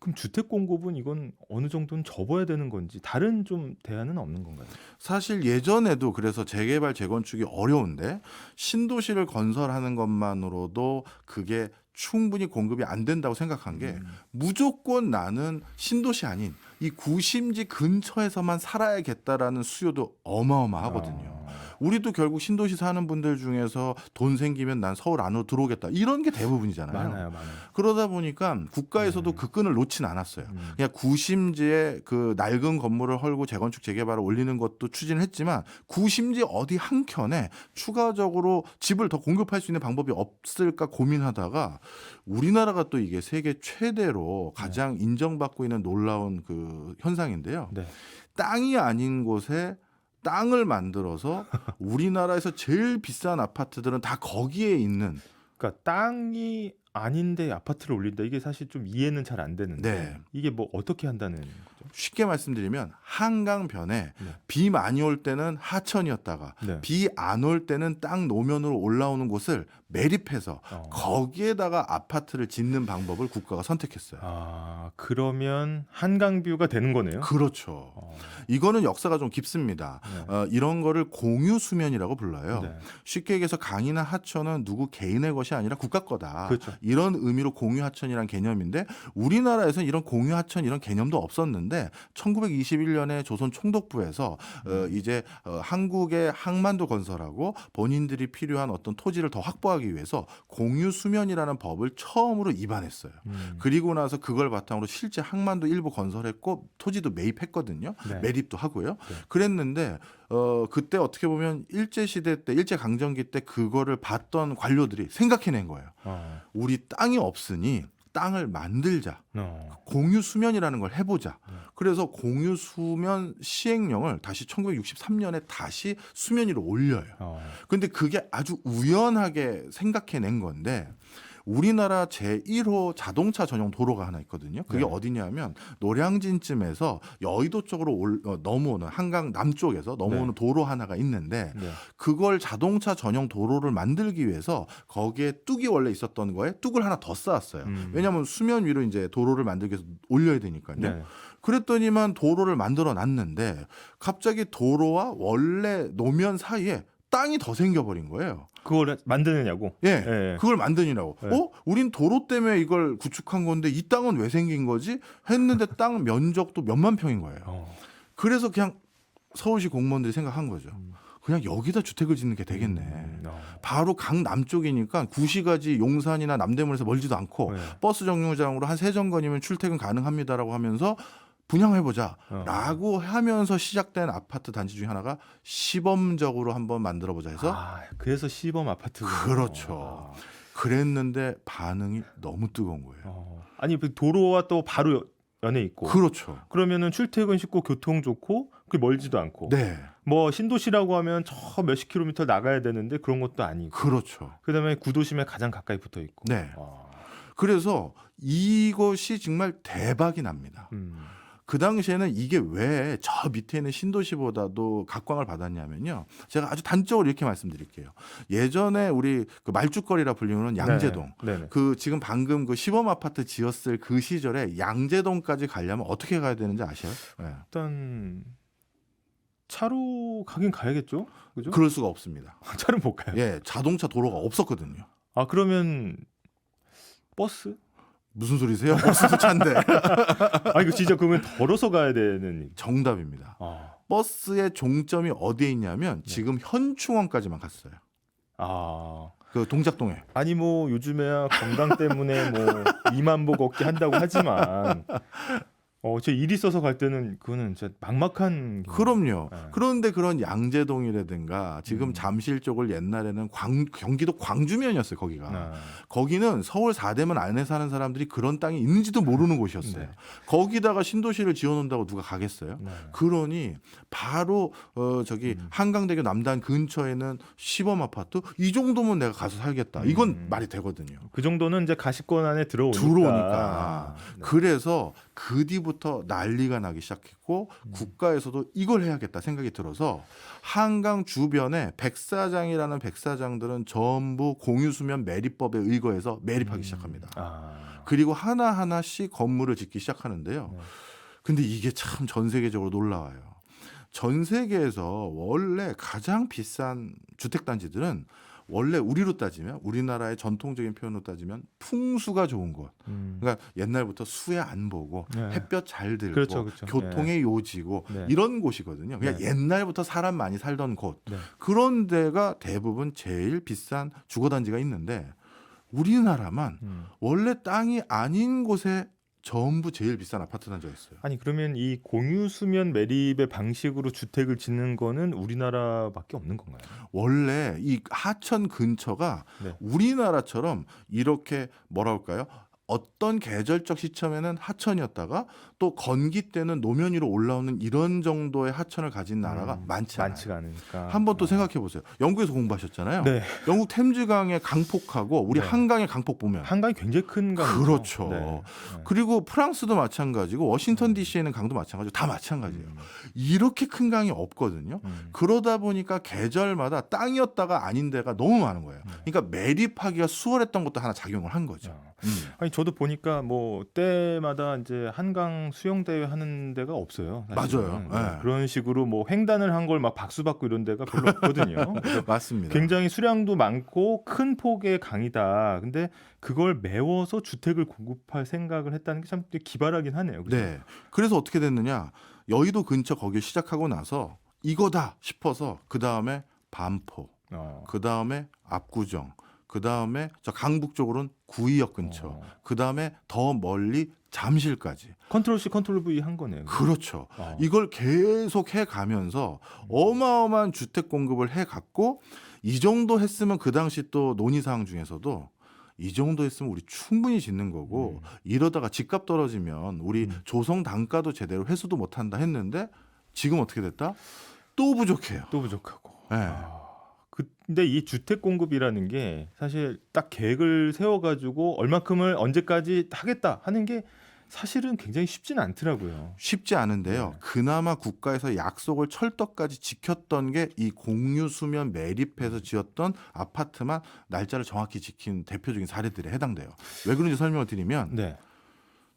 그럼 주택 공급은 이건 어느 정도는 접어야 되는 건지 다른 좀 대안은 없는 건가요? 사실 예전에도 그래서 재개발 재건축이 어려운데 신도시를 건설하는 것만으로도 그게 충분히 공급이 안 된다고 생각한 게 무조건 나는 신도시 아닌 이 구심지 근처에서만 살아야겠다라는 수요도 어마어마하거든요. 우리도 결국 신도시 사는 분들 중에서 돈 생기면 난 서울 안으로 들어오겠다 이런 게 대부분이잖아요. 많아요. 그러다 보니까 국가에서도 그 끈을 놓진 않았어요. 그냥 구심지에 그 낡은 건물을 헐고 재건축 재개발을 올리는 것도 추진했지만 구심지 어디 한 켠에 추가적으로 집을 더 공급할 수 있는 방법이 없을까 고민하다가 우리나라가 또 이게 세계 최대로 가장 인정받고 있는 놀라운 그 현상인데요. 네. 땅이 아닌 곳에 땅을 만들어서 우리나라에서 제일 비싼 아파트들은 다 거기에 있는. 그러니까 땅이 아닌데 아파트를 올린다. 이게 사실 좀 이해는 잘 안 되는데 네. 이게 뭐 어떻게 한다는 거죠? 쉽게 말씀드리면 한강변에 네. 비 많이 올 때는 하천이었다가 네. 비 안 올 때는 땅 노면으로 올라오는 곳을 매립해서 거기에다가 아파트를 짓는 방법을 국가가 선택했어요. 그러면 한강뷰가 되는 거네요. 그렇죠. 이거는 역사가 좀 깊습니다. 네. 이런 거를 공유 수면이라고 불러요. 네. 쉽게 얘기해서 강이나 하천은 누구 개인의 것이 아니라 국가 거다. 그렇죠. 이런 의미로 공유 하천이란 개념인데 우리나라에서는 이런 공유 하천 이런 개념도 없었는데 1921년에 조선 총독부에서 이제 한국의 항만도 건설하고 본인들이 필요한 어떤 토지를 더 확보하기 위해서 공유 수면이라는 법을 처음으로 입안했어요. 그리고 나서 그걸 바탕으로 실제 항만도 일부 건설했고 토지도 매입했거든요. 네. 매립도 하고요. 네. 그랬는데 그때 어떻게 보면 일제 시대 때 일제 강점기 때 그거를 봤던 관료들이 생각해낸 거예요. 우리 땅이 없으니 땅을 만들자. 공유 수면이라는 걸 해보자. 그래서 공유 수면 시행령을 다시 1963년에 다시 수면 위로 올려요. 근데 그게 아주 우연하게 생각해낸 건데 우리나라 제1호 자동차 전용 도로가 하나 있거든요. 그게 네. 어디냐면 노량진쯤에서 여의도 쪽으로 넘어오는 한강 남쪽에서 넘어오는 네. 도로 하나가 있는데 네. 그걸 자동차 전용 도로를 만들기 위해서 거기에 뚝이 원래 있었던 거에 뚝을 하나 더 쌓았어요. 왜냐하면 수면 위로 이제 도로를 만들기 위해서 올려야 되니까요. 네. 그랬더니만 도로를 만들어 놨는데 갑자기 도로와 원래 노면 사이에 땅이 더 생겨버린 거예요. 그걸 만드느냐고? 예, 예. 그걸 만드느라고. 네. 우린 도로 때문에 이걸 구축한 건데 이 땅은 왜 생긴 거지? 했는데 땅 면적도 몇만 평인 거예요. 그래서 그냥 서울시 공무원들이 생각한 거죠. 그냥 여기다 주택을 짓는 게 되겠네. 바로 강 남쪽이니까 구시가지 용산이나 남대문에서 멀지도 않고 네. 버스 정류장으로 한 3정거이면 출퇴근 가능합니다라고 하면서 분양해보자 라고 하면서 시작된 아파트 단지 중에 하나가 시범적으로 한번 만들어보자 해서 그래서 시범 아파트. 그렇죠. 그랬는데 반응이 너무 뜨거운 거예요. 아니 도로와 또 바로 연해 있고. 그렇죠. 그러면은 출퇴근 쉽고 교통 좋고 그게 멀지도 않고. 네. 뭐 신도시라고 하면 저 몇십 킬로미터 나가야 되는데 그런 것도 아니고. 그렇죠. 그다음에 구도심에 가장 가까이 붙어 있고. 네. 그래서 이것이 정말 대박이 납니다. 그 당시에는 이게 왜 저 밑에 있는 신도시보다도 각광을 받았냐면요. 제가 아주 단적으로 이렇게 말씀드릴게요. 예전에 우리 그 말죽거리라 불리는 양재동. 네네. 그 지금 방금 그 시범 아파트 지었을 그 시절에 양재동까지 가려면 어떻게 가야 되는지 아세요? 네. 일단 차로 가긴 가야겠죠. 그죠? 그럴 수가 없습니다. 차는 못 가요. 예, 자동차 도로가 없었거든요. 그러면 버스? 무슨 소리세요? 버스도 차인데. 이거 진짜 그러면 걸어서 가야 되는. 정답입니다. 버스의 종점이 어디에 있냐면 지금 현충원까지만 갔어요. 그 동작동에. 아니 뭐 요즘에야 건강 때문에 뭐 2만 보 걷기 한다고 하지만 저 일 있어서 갈 때는 그거는 진짜 막막한. 그럼요. 네. 그런데 그런 양재동이라든가 지금 잠실 쪽을 옛날에는 경기도 광주면이었어요. 거기가. 거기는 서울 4대문 안에 사는 사람들이 그런 땅이 있는지도 모르는 곳이었어요. 네. 거기다가 신도시를 지어놓는다고 누가 가겠어요? 네. 그러니 바로 저기 한강대교 남단 근처에는 시범 아파트 이 정도면 내가 가서 살겠다. 이건 말이 되거든요. 그 정도는 이제 가시권 안에 들어오니까. 네. 그래서 그 뒤부터 난리가 나기 시작했고 국가에서도 이걸 해야겠다 생각이 들어서 한강 주변에 백사장이라는 백사장들은 전부 공유수면 매립법에 의거해서 매립하기 시작합니다. 그리고 하나하나씩 건물을 짓기 시작하는데요. 네. 근데 이게 참 전 세계적으로 놀라워요. 전 세계에서 원래 가장 비싼 주택단지들은 원래 우리로 따지면 우리나라의 전통적인 표현으로 따지면 풍수가 좋은 곳. 그러니까 옛날부터 수해 안 보고 네. 햇볕 잘 들고 그렇죠, 그렇죠. 교통의 요지고 네. 이런 곳이거든요. 그냥 네. 옛날부터 사람 많이 살던 곳. 네. 그런 데가 대부분 제일 비싼 주거단지가 있는데 우리나라만 원래 땅이 아닌 곳에 전부 제일 비싼 아파트 단지가 있어요. 아니 그러면 이 공유 수면 매립의 방식으로 주택을 짓는 거는 우리나라밖에 없는 건가요? 원래 이 하천 근처가 네. 우리나라처럼 이렇게 뭐라 할까요? 어떤 계절적 시점에는 하천이었다가 또 건기 때는 노면 위로 올라오는 이런 정도의 하천을 가진 나라가 많지 않아요. 많지가 않으니까. 한번 또 생각해 보세요. 영국에서 공부하셨잖아요. 네. 영국 템즈강의 강폭하고 우리 네. 한강의 강폭 보면 한강이 굉장히 큰 강이죠. 그렇죠. 네. 그리고 프랑스도 마찬가지고 워싱턴 DC에는 강도 마찬가지고 다 마찬가지예요. 이렇게 큰 강이 없거든요. 그러다 보니까 계절마다 땅이었다가 아닌 데가 너무 많은 거예요. 그러니까 매립하기가 수월했던 것도 하나 작용을 한 거죠. 아니 저도 보니까 뭐 때마다 이제 한강 수영 대회 하는 데가 없어요. 사실은. 맞아요. 네. 그런 식으로 뭐 횡단을 한 걸 막 박수 받고 이런 데가 별로 없거든요. 그래서 맞습니다. 굉장히 수량도 많고 큰 폭의 강이다. 근데 그걸 메워서 주택을 공급할 생각을 했다는 게 참 기발하긴 하네요. 그죠? 네. 그래서 어떻게 됐느냐? 여의도 근처 거길 시작하고 나서 이거다 싶어서 그 다음에 반포, 그 다음에 압구정, 그 다음에 저 강북 쪽으로는 구의역 근처, 그 다음에 더 멀리 잠실까지. 컨트롤 C 컨트롤 V 한 거네요. 그렇죠. 이걸 계속 해가면서 어마어마한 주택 공급을 해갔고 이 정도 했으면 그 당시 또 논의사항 중에서도 이 정도 했으면 우리 충분히 짓는 거고 이러다가 집값 떨어지면 우리 조성 단가도 제대로 회수도 못한다 했는데 지금 어떻게 됐다? 또 부족해요. 또 부족하고. 네. 근데 이 주택 공급이라는 게 사실 딱 계획을 세워가지고 얼마큼을 언제까지 하겠다 하는 게 사실은 굉장히 쉽지는 않더라고요. 쉽지 않은데요. 네. 그나마 국가에서 약속을 철떡까지 지켰던 게 이 공유 수면 매립해서 지었던 아파트만 날짜를 정확히 지킨 대표적인 사례들에 해당돼요. 왜 그런지 설명을 드리면 네.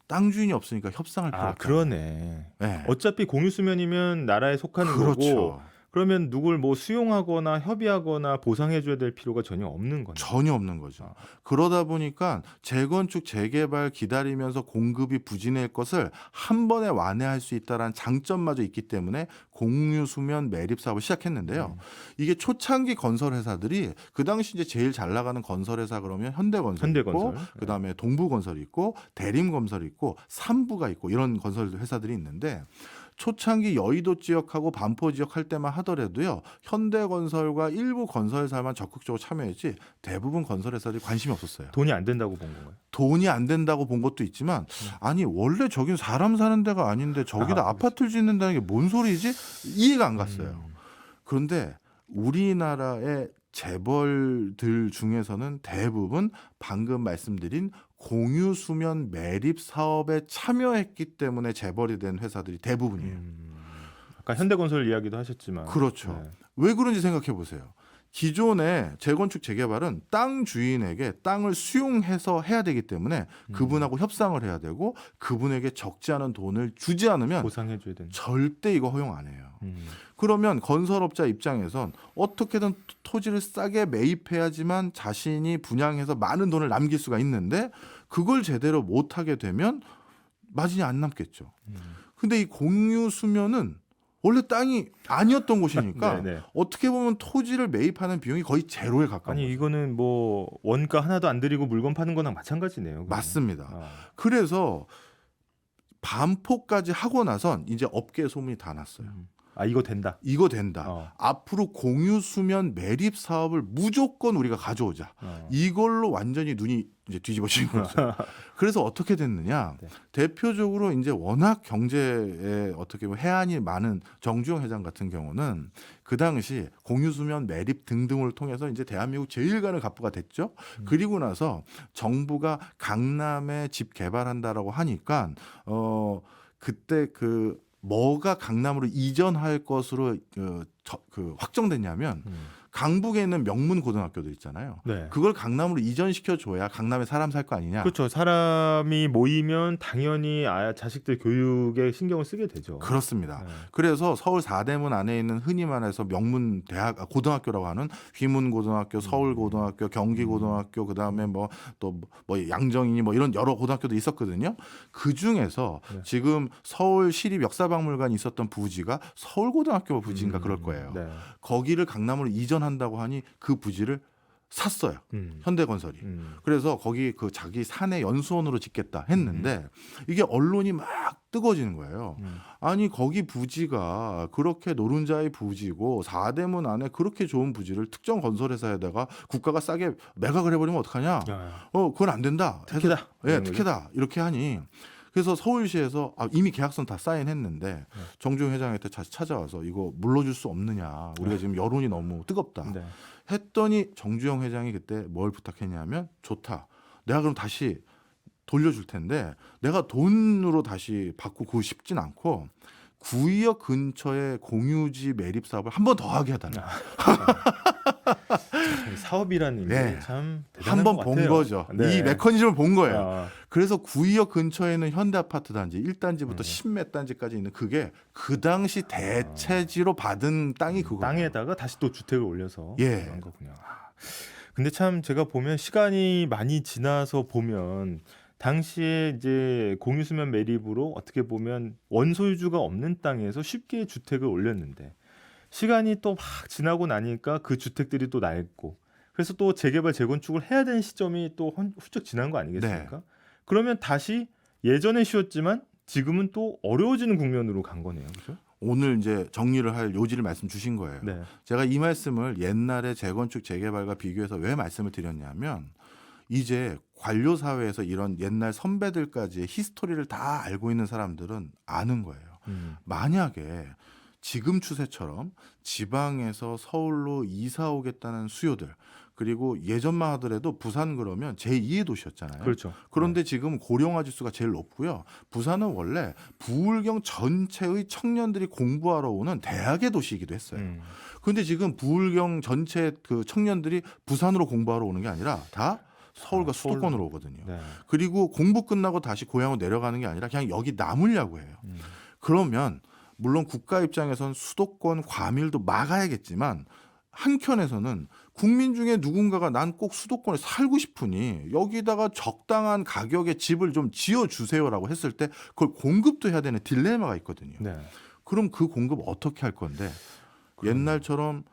땅 주인이 없으니까 협상할 필요가 없다. 그러네. 네. 어차피 공유 수면이면 나라에 속하는 그렇죠. 거고. 그러면 누굴 뭐 수용하거나 협의하거나 보상해줘야 될 필요가 전혀 없는 거네요. 전혀 없는 거죠. 그러다 보니까 재건축, 재개발 기다리면서 공급이 부진할 것을 한 번에 완화할 수 있다는 장점마저 있기 때문에 공유 수면 매립 사업을 시작했는데요. 이게 초창기 건설 회사들이 그 당시 이제 제일 잘 나가는 건설 회사 그러면 현대건설 있고, 그다음에 동부건설이 있고, 대림건설이 있고, 삼부가 있고 이런 건설 회사들이 있는데. 초창기 여의도 지역하고 반포 지역 할 때만 하더라도요. 현대건설과 일부 건설사만 적극적으로 참여했지 대부분 건설회사들이 관심이 없었어요. 돈이 안 된다고 본 건가요? 돈이 안 된다고 본 것도 있지만 아니 원래 저긴 사람 사는 데가 아닌데 저기다 아파트를 짓는다는 게 뭔 소리지? 이해가 안 갔어요. 그런데 우리나라의 재벌들 중에서는 대부분 방금 말씀드린 공유 수면 매립 사업에 참여했기 때문에 재벌이 된 회사들이 대부분이에요. 아까 현대건설 이야기도 하셨지만 그렇죠. 네. 왜 그런지 생각해 보세요. 기존의 재건축 재개발은 땅 주인에게 땅을 수용해서 해야 되기 때문에 그분하고 협상을 해야 되고 그분에게 적지 않은 돈을 주지 않으면 보상해줘야 된다. 절대 이거 허용 안 해요. 그러면 건설업자 입장에선 어떻게든 토지를 싸게 매입해야지만 자신이 분양해서 많은 돈을 남길 수가 있는데 그걸 제대로 못하게 되면 마진이 안 남겠죠. 근데 이 공유 수면은 원래 땅이 아니었던 곳이니까 어떻게 보면 토지를 매입하는 비용이 거의 제로에 가까운 거죠. 이거는 뭐 원가 하나도 안 들이고 물건 파는 거랑 마찬가지네요. 그러면. 맞습니다. 그래서 반포까지 하고 나선 이제 업계 소문이 다 났어요. 이거 된다. 이거 된다. 앞으로 공유 수면 매립 사업을 무조건 우리가 가져오자. 이걸로 완전히 눈이 이제 뒤집어진 거죠. 그래서 어떻게 됐느냐? 대표적으로 이제 워낙 경제에 어떻게 보면 해안이 많은 정주영 회장 같은 경우는 그 당시 공유 수면 매립 등등을 통해서 이제 대한민국 제일 가는 갑부가 됐죠. 그리고 나서 정부가 강남에 집 개발한다라고 하니까 그때 뭐가 강남으로 이전할 것으로 확정됐냐면 강북에 있는 명문 고등학교들 있잖아요. 네. 그걸 강남으로 이전시켜줘야 강남에 사람 살 거 아니냐. 그렇죠. 사람이 모이면 당연히 자식들 교육에 신경을 쓰게 되죠. 그렇습니다. 네. 그래서 서울 4대문 안에 있는 흔히 말해서 명문 고등학교라고 하는 휘문고등학교, 서울고등학교, 경기고등학교, 그다음에 뭐 양정인이 뭐 이런 여러 고등학교도 있었거든요. 그 중에서 네. 지금 서울 시립역사박물관이 있었던 부지가 서울고등학교 부지인가 그럴 거예요. 네. 거기를 강남으로 이전한다고 하니 그 부지를 샀어요. 현대건설이. 그래서 거기 그 자기 사내 연수원으로 짓겠다 했는데 이게 언론이 막 뜨거워지는 거예요. 아니 거기 부지가 그렇게 노른자의 부지고 4대문 안에 그렇게 좋은 부지를 특정 건설회사에다가 국가가 싸게 매각을 해버리면 어떡하냐. 그건 안 된다. 특혜다. 예, 특혜다. 이렇게 하니 그래서 서울시에서 이미 계약서는 다 사인했는데 정주영 회장한테 다시 찾아와서 이거 물러줄 수 없느냐. 우리가 지금 여론이 너무 뜨겁다. 네. 했더니 정주영 회장이 그때 뭘 부탁했냐면 좋다. 내가 그럼 다시 돌려줄 텐데 내가 돈으로 다시 받고 그거 쉽진 않고 구의역 근처에 공유지 매립 사업을 한 번 더 하게 해달라. 사업이라는 게 네. 참 대단한 한 번 것 본 같아요. 거죠. 네. 이 메커니즘을 본 거예요. 아, 그래서 구의역 근처에는 현대아파트 단지 1단지부터 네. 10몇 단지까지 있는 그게 그 당시 대체지로 받은 땅이 그거예요. 땅에다가 다시 또 주택을 올려서 예. 그런 거군요. 근데 참 제가 보면 시간이 많이 지나서 보면 당시에 이제 공유수면 매립으로 어떻게 보면 원소유주가 없는 땅에서 쉽게 주택을 올렸는데 시간이 또 막 지나고 나니까 그 주택들이 또 낡고 그래서 또 재개발 재건축을 해야 되는 시점이 또 훌쩍 지난 거 아니겠습니까? 네. 그러면 다시 예전에 쉬웠지만 지금은 또 어려워지는 국면으로 간 거네요. 그렇죠? 오늘 이제 정리를 할 요지를 말씀 주신 거예요. 네. 제가 이 말씀을 옛날에 재건축 재개발과 비교해서 왜 말씀을 드렸냐면 이제 관료 사회에서 이런 옛날 선배들까지의 히스토리를 다 알고 있는 사람들은 아는 거예요. 만약에 지금 추세처럼 지방에서 서울로 이사 오겠다는 수요들 그리고 예전만 하더라도 부산 그러면 제2의 도시였잖아요. 그렇죠. 그런데 지금 고령화 지수가 제일 높고요. 부산은 원래 부울경 전체의 청년들이 공부하러 오는 대학의 도시이기도 했어요. 그런데 지금 부울경 전체 그 청년들이 부산으로 공부하러 오는 게 아니라 다 서울과 수도권으로 오거든요. 네. 그리고 공부 끝나고 다시 고향으로 내려가는 게 아니라 그냥 여기 남으려고 해요. 그러면 물론 국가 입장에선 수도권 과밀도 막아야겠지만 한켠에서는 국민 중에 누군가가 난 꼭 수도권에 살고 싶으니 여기다가 적당한 가격에 집을 좀 지어주세요라고 했을 때 그걸 공급도 해야 되는 딜레마가 있거든요. 네. 그럼 그 공급 어떻게 할 건데 옛날처럼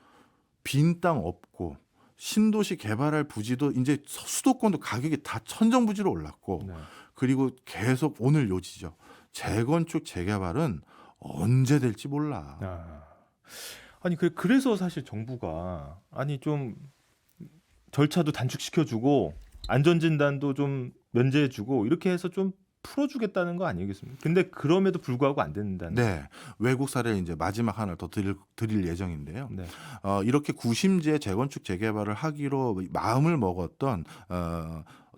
빈 땅 없고 신도시 개발할 부지도 이제 수도권도 가격이 다 천정부지로 올랐고 네. 그리고 계속 오늘 요지죠. 재건축 재개발은 언제 될지 몰라. 아니 그래서 사실 정부가 아니 좀 절차도 단축시켜주고 안전진단도 좀 면제해주고 이렇게 해서 좀 풀어주겠다는 거 아니겠습니까? 근데 그럼에도 불구하고 안 된다는. 네, 외국 사례 이제 마지막 하나 더 드릴 예정인데요. 네. 이렇게 구심지에 재건축 재개발을 하기로 마음을 먹었던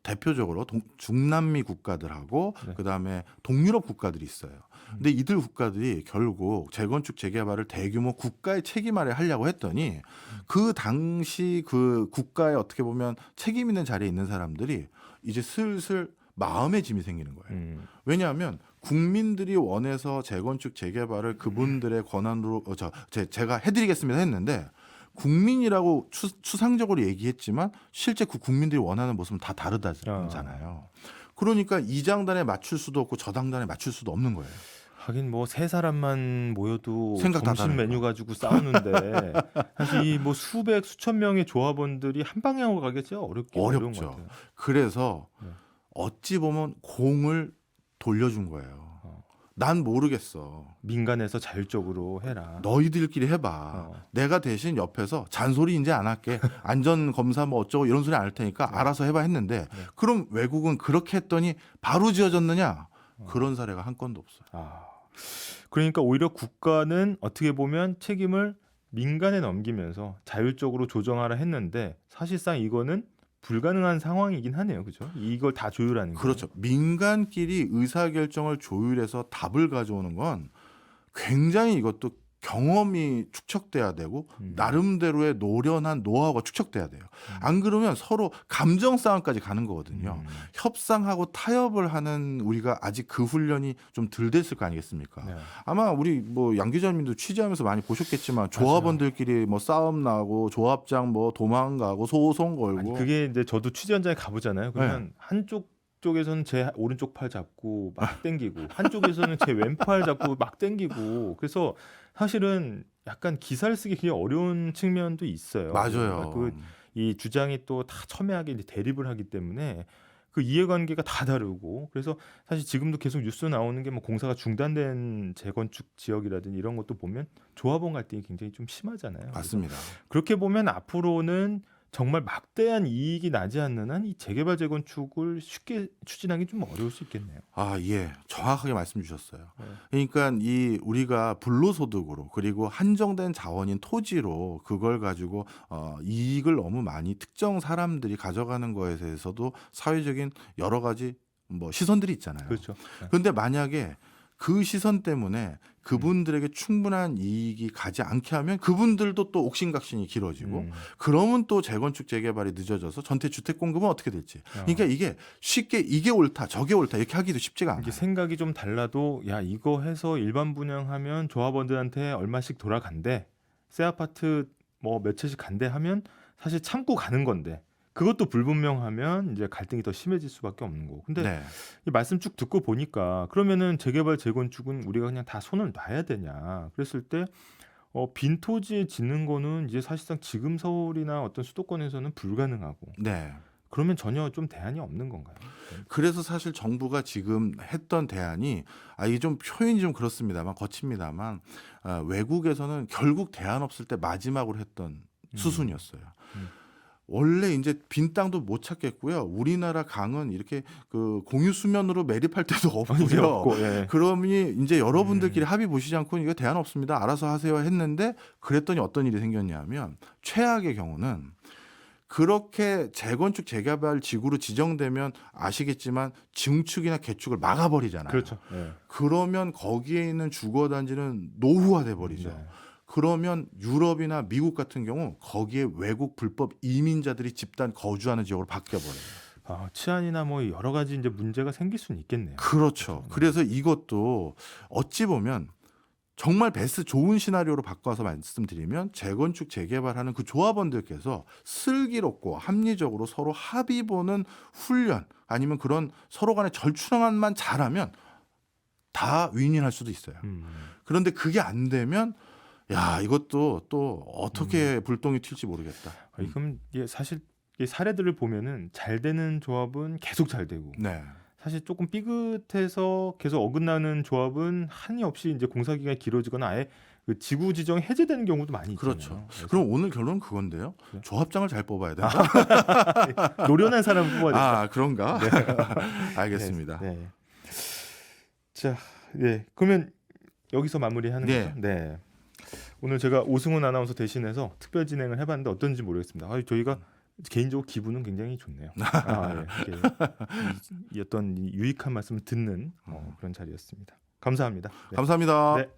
대표적으로 중남미 국가들하고 네. 그다음에 동유럽 국가들이 있어요. 근데 이들 국가들이 결국 재건축 재개발을 대규모 국가의 책임 아래 하려고 했더니 그 당시 그 국가에 어떻게 보면 책임 있는 자리에 있는 사람들이 이제 슬슬 마음의 짐이 생기는 거예요. 왜냐하면 국민들이 원해서 재건축 재개발을 그분들의 권한으로 제가 해드리겠습니다 했는데 국민이라고 추상적으로 얘기했지만 실제 그 국민들이 원하는 모습은 다 다르다잖아요. 그러니까 이 장단에 맞출 수도 없고 저 장단에 맞출 수도 없는 거예요. 하긴 뭐 세 사람만 모여도 생각 다 점심 메뉴 가지고 싸우는데 사실 이 뭐 수백 수천 명의 조합원들이 한 방향으로 가겠죠. 어려운 것 어렵죠. 같아요. 그래서 네. 어찌 보면 공을 돌려준 거예요. 난 모르겠어. 민간에서 자율적으로 해라. 너희들끼리 해봐. 내가 대신 옆에서 잔소리 이제 안 할게. 안전 검사 뭐 어쩌고 이런 소리 안 할 테니까 알아서 해봐 했는데 그럼 외국은 그렇게 했더니 바로 지어졌느냐? 그런 사례가 한 건도 없어요. 그러니까 오히려 국가는 어떻게 보면 책임을 민간에 넘기면서 자율적으로 조정하라 했는데 사실상 이거는 불가능한 상황이긴 하네요. 그렇죠? 이걸 다 조율하는 게. 그렇죠. 민간끼리 의사결정을 조율해서 답을 가져오는 건 굉장히 이것도 경험이 축적돼야 되고 나름대로의 노련한 노하우가 축적돼야 돼요. 안 그러면 서로 감정 싸움까지 가는 거거든요. 협상하고 타협을 하는 우리가 아직 그 훈련이 좀 덜 됐을 거 아니겠습니까? 네. 아마 우리 뭐 양 기자님도 취재하면서 많이 보셨겠지만 조합원들끼리 뭐 싸움 나고 조합장 뭐 도망가고 소송 걸고 아니, 그게 이제 저도 취재 현장에 가보잖아요. 그러면 한쪽 쪽에서는 제 오른쪽 팔 잡고 막 당기고 한쪽에서는 제 왼팔 잡고 막 당기고 그래서 사실은 약간 기사를 쓰기 굉장히 어려운 측면도 있어요. 맞아요. 이 주장이 또 다 첨예하게 이제 대립을 하기 때문에 그 이해관계가 다 다르고 그래서 사실 지금도 계속 뉴스 나오는 게 뭐 공사가 중단된 재건축 지역이라든지 이런 것도 보면 조합원 갈등이 굉장히 좀 심하잖아요. 맞습니다. 그렇게 보면 앞으로는 정말 막대한 이익이 나지 않는 한 이 재개발 재건축을 쉽게 추진하기 좀 어려울 수 있겠네요. 아, 예. 정확하게 말씀 주셨어요. 네. 그러니까 이 우리가 불로소득으로 그리고 한정된 자원인 토지로 그걸 가지고 이익을 너무 많이 특정 사람들이 가져가는 거에 대해서도 사회적인 여러 가지 뭐 시선들이 있잖아요. 그렇죠. 네. 그런데 만약에 그 시선 때문에 그분들에게 충분한 이익이 가지 않게 하면 그분들도 또 옥신각신이 길어지고 그러면 또 재건축 재개발이 늦어져서 전체 주택 공급은 어떻게 될지. 그러니까 이게 쉽게 이게 옳다 저게 옳다 이렇게 하기도 쉽지가 않아요. 이게 생각이 좀 달라도 야 이거 해서 일반 분양하면 조합원들한테 얼마씩 돌아간대. 새 아파트 뭐 몇 채씩 간대 하면 사실 참고 가는 건데 그것도 불분명하면 이제 갈등이 더 심해질 수밖에 없는 거고. 근데 네. 이 말씀 쭉 듣고 보니까 그러면은 재개발 재건축은 우리가 그냥 다 손을 놔야 되냐? 그랬을 때 빈 토지에 짓는 거는 이제 사실상 지금 서울이나 어떤 수도권에서는 불가능하고. 네. 그러면 전혀 좀 대안이 없는 건가요? 그래서 사실 정부가 지금 했던 대안이 이게 좀 표현이 좀 그렇습니다만 거칩니다만 외국에서는 결국 대안 없을 때 마지막으로 했던 수순이었어요. 원래 이제 빈 땅도 못 찾겠고요. 우리나라 강은 이렇게 그 공유 수면으로 매립할 데도 이제 없고요. 없고, 예. 그러니 이제 여러분들끼리 합의 보시지 않고 이거 대안 없습니다. 알아서 하세요 했는데 그랬더니 어떤 일이 생겼냐면 최악의 경우는 그렇게 재건축 재개발 지구로 지정되면 아시겠지만 증축이나 개축을 막아버리잖아요. 그렇죠. 예. 그러면 거기에 있는 주거단지는 노후화돼 버리죠. 네. 그러면 유럽이나 미국 같은 경우 거기에 외국 불법 이민자들이 집단 거주하는 지역으로 바뀌어버려요. 치안이나 뭐 여러 가지 이제 문제가 생길 수는 있겠네요. 그렇죠. 그래서 이것도 어찌 보면 정말 베스트 좋은 시나리오로 바꿔서 말씀드리면 재건축 재개발하는 그 조합원들께서 슬기롭고 합리적으로 서로 합의 보는 훈련 아니면 그런 서로 간의 절충안만 잘하면 다 윈윈할 수도 있어요. 그런데 그게 안 되면 야 이것도 또 어떻게 불똥이 튈지 모르겠다. 그럼 이게 사실 이 사례들을 보면은 잘 되는 조합은 계속 잘 되고 네. 사실 조금 삐끗해서 계속 어긋나는 조합은 한이 없이 이제 공사 기간이 길어지거나 아예 그 지구 지정이 해제되는 경우도 많이 있잖아요. 그렇죠. 그래서 그럼 오늘 결론은 그건데요. 네. 조합장을 잘 뽑아야 된다. 노련한 사람 뽑아야 그런가? 네. 알겠습니다. 네. 자, 네. 그러면 여기서 마무리하는 네. 거죠? 네. 오늘 제가 오승훈 아나운서 대신해서 특별 진행을 해봤는데 어떤지 모르겠습니다. 저희가 개인적으로 기분은 굉장히 좋네요. 이 어떤 유익한 말씀을 듣는 그런 자리였습니다. 감사합니다. 네. 감사합니다. 네.